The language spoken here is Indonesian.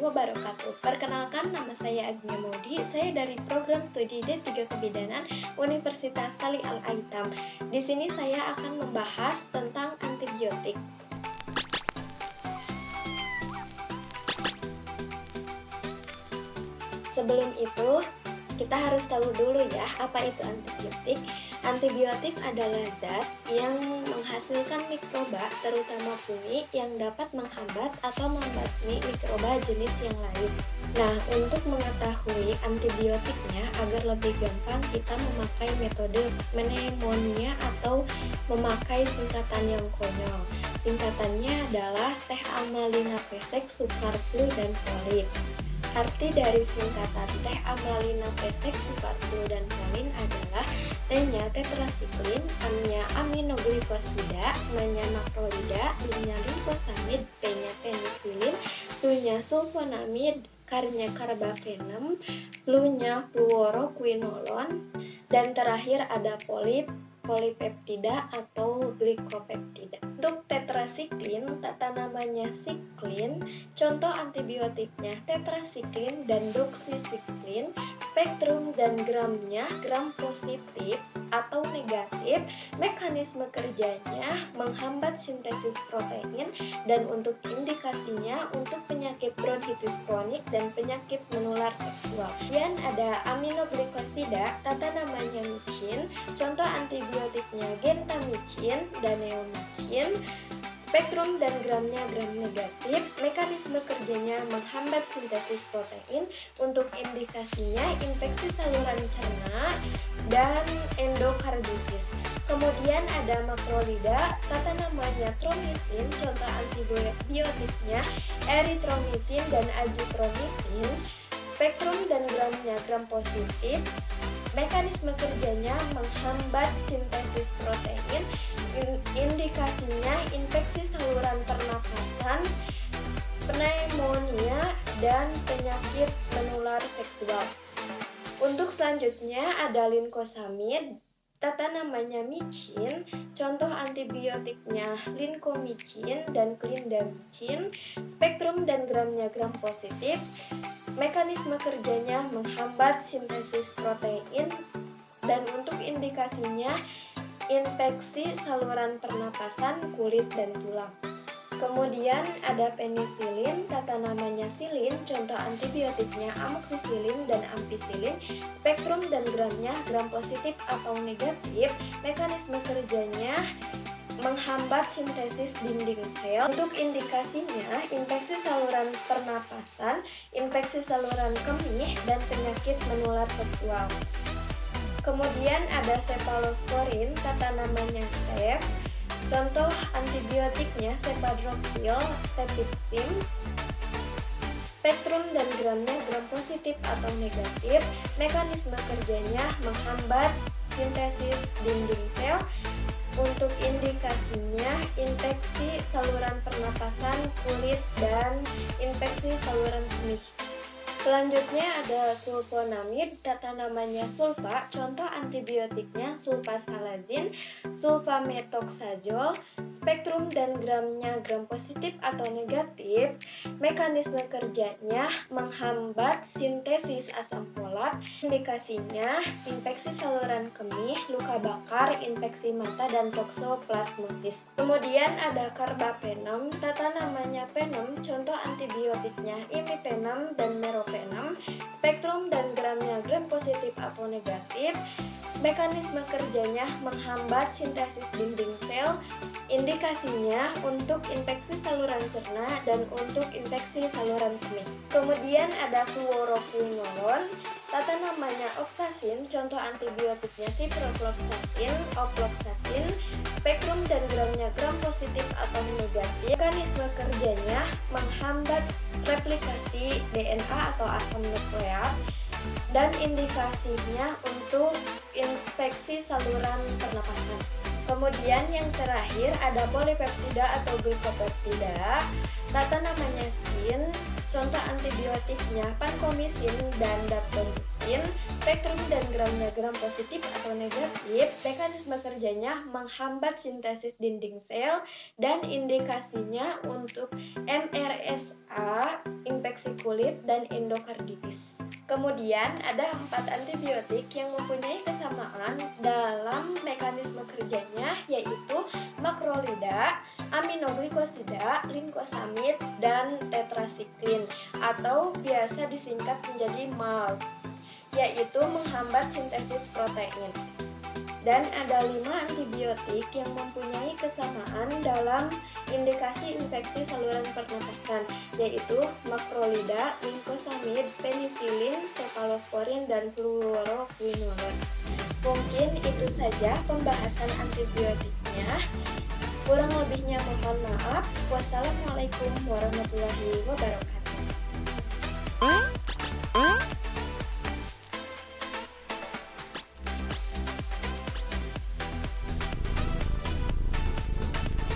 wabarakatuh. Perkenalkan, nama saya Agnia Maudi. Saya dari program studi D3 Kebidanan Universitas Salih Al-Aitam. Di sini saya akan membahas tentang antibiotik. Sebelum itu, kita harus tahu dulu ya, apa itu antibiotik. Antibiotik adalah zat yang menghasilkan mikroba, terutama fungi, yang dapat menghambat atau membasmi mikroba jenis yang lain. Nah, untuk mengetahui antibiotiknya agar lebih gampang, kita memakai metode mnemonia atau memakai singkatan yang konyol. Singkatannya adalah teh amalina pesek, sukar flu, dan folin. Arti dari singkatan teh amalina pesek, sukar flu, dan folin adalah T-nya tetrasiklin, A-nya aminoglikosida, M-nya makrolida, L-nya linkosamid, P-nya penisilin, S-nya sulfonamid, K-nya karbafenum, Flu-nya fluoroquinolon, dan terakhir ada polipeptida atau glikopeptida. Untuk tetrasiklin, tata namanya siklin, contoh antibiotiknya tetrasiklin dan doksisiklin, spektrum dan gramnya gram positif atau negatif, mekanisme kerjanya menghambat sintesis protein, dan untuk indikasinya untuk penyakit bronkitis kronik dan penyakit menular seksual. Dan ada aminoglikosida, tata namanya micin, contoh antibiotiknya gentamicin dan neomicin, spektrum dan gramnya gram negatif, mekanisme kerjanya menghambat sintesis protein, untuk indikasinya infeksi saluran cerna dan endokarditis. Kemudian ada makrolida, tata namanya tromisin, contoh antibiotiknya eritromisin dan azitromisin, spektrum dan gramnya gram positif, mekanisme kerjanya menghambat sintesis protein, indikasinya infeksi saluran pernapasan, pneumonia, dan penyakit menular seksual. Untuk selanjutnya ada linkosamid, tata namanya micin, contoh antibiotiknya linkomicin dan clindamicin, spektrum dan gramnya gram positif, mekanisme kerjanya menghambat sintesis protein, dan untuk indikasinya infeksi saluran pernapasan, kulit, dan tulang. Kemudian ada penisilin, tata namanya silin, contoh antibiotiknya amoksisilin dan ampicillin, spektrum dan gramnya gram positif atau negatif, mekanisme kerjanya menghambat sintesis dinding sel. Untuk indikasinya infeksi saluran pernapasan, infeksi saluran kemih, dan penyakit menular seksual. Kemudian ada cephalosporin, tata namanya CEP, contoh antibiotiknya cephadroxil, cefixim, spektrum dan gramnya gram positif atau negatif, mekanisme kerjanya menghambat sintesis dinding sel. Untuk indikasinya infeksi saluran pernapasan, kulit, dan infeksi saluran kemih. Selanjutnya ada sulfonamid, tata namanya sulfa, contoh antibiotiknya sulfasalazin, sulfametoxazole, spektrum dan gramnya gram positif atau negatif, mekanisme kerjanya menghambat sintesis asam folat, indikasinya infeksi saluran kemih, luka bakar, infeksi mata, dan toksoplasmosis. Kemudian ada karbafenum, tata namanya penem, contoh antibiotiknya imipenem dan meropenem, spektrum dan gramnya gram positif atau negatif, mekanisme kerjanya menghambat sintesis dinding sel, indikasinya untuk infeksi saluran cerna dan untuk infeksi saluran kemih. Kemudian ada fluoroquinolon, tata namanya oxacin, contoh antibiotiknya ciprofloxacin, ofloxacin, spektrum dan gramnya gram positif atau negatif, mekanisme kerjanya menghambat replikasi DNA atau asam nukleat, dan indikasinya untuk infeksi saluran pernapasan. Kemudian yang terakhir ada polipeptida atau glikopeptida, tata namanya sin, contoh antibiotiknya vancomycin dan daptomycin, spektrum dan gramnya gram positif atau negatif, mekanisme kerjanya menghambat sintesis dinding sel dan indikasinya untuk MRSA, infeksi kulit, dan endokarditis. Kemudian ada 4 antibiotik yang mempunyai kesamaan dalam mekanisme kerjanya, yaitu makrolida, aminoglikosida, linkosamid, dan tetrasiklin atau biasa disingkat menjadi MALT, yaitu menghambat sintesis protein. Dan ada 5 antibiotik yang mempunyai kesamaan dalam indikasi infeksi saluran pernapasan, yaitu makrolida, linkosamid, penisilin, sefalosporin, dan fluoroquinolone. Mungkin itu saja pembahasan antibiotiknya. Kurang lebihnya mohon maaf. Wassalamualaikum warahmatullahi wabarakatuh.